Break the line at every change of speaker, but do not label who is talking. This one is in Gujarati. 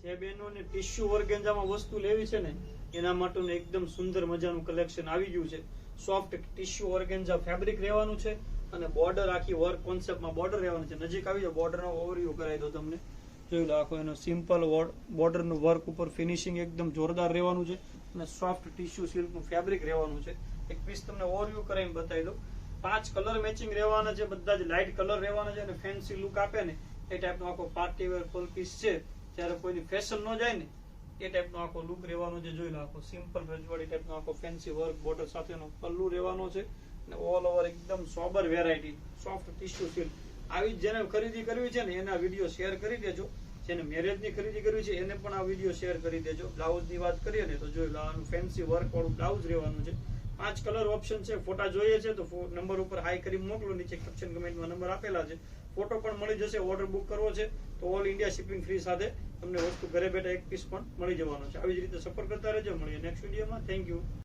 જે બહેનોને ટિશ્યુ ઓર્ગેન્જામાં વસ્તુ લેવી છે ને એના માટેનું એકદમ સુંદર મજાનું કલેક્શન આવી ગયું છે. સોફ્ટ ટિશ્યુ ઓર્ગેન્જા ફેબ્રિક રહેવાનું છે અને બોર્ડર આખી વર્ક કોન્સેપ્ટમાં બોર્ડર રહેવાનું છે. નજીક આવી જાવ, બોર્ડરનો ઓવરવ્યુ કરાવી દો તમને. જોઈ લો, આખો એનો સિમ્પલ બોર્ડરનું વર્ક ઉપર ફિનિશિંગ એકદમ જોરદાર રહેવાનું છે અને સોફ્ટ ટિશ્યુ સિલ્કનું ફેબ્રિક રહેવાનું છે. એક પીસ તમને ઓવરવ્યુ કરાવીને બતાવી દો. 5 કલર મેચિંગ રહેવાના છે, બધા જ લાઇટ કલર રહેવાના છે અને ફેન્સી લુક આપે ને એ ટાઈપનો આખો પાર્ટી વેર ફૂલ પીસ છે. જ્યારે કોઈની ફેશન ન જાય ને એ ટાઈપનો આખો લુક રહેવાનો છે. જોઈ લો, આખો સિમ્પલ રજવાડી ટાઈપનો આખો ફેન્સી વર્ક બોર્ડર સાથેનો પલ્લુ રહેવાનો છે અને ઓલ ઓવર એકદમ sober variety soft tissue silk. આવી જેને ખરીદી કરવી છે ને એના વિડીયો શેર કરી દેજો. જેને મેરેજની ખરીદી કરવી છે એને પણ આ વિડીયો શેર કરી દેજો. બ્લાઉઝની વાત કરીએ ને તો જોઈ લો, આનું ફેન્સી વર્ક વાળું બ્લાઉઝ રહેવાનું છે. 5 કલર ઓપ્શન છે. ફોટા જોઈએ છે તો નંબર ઉપર હાઈ કરી મોકલો. નીચે કેપ્શન કમેન્ટમાં નંબર આપેલા છે. ફોટો પણ મળી જશે. ઓર્ડર બુક કરવો છે તો ઓલ ઇન્ડિયા શિપિંગ ફ્રી સાથે તમને વસ્તુ ઘરે બેઠા એક પીસ પણ મળી જવાનો છે. આવી જ રીતે સપોર્ટ કરતા રહેજો. મળીએ નેક્સ્ટ વિડીયોમાં. Thank you.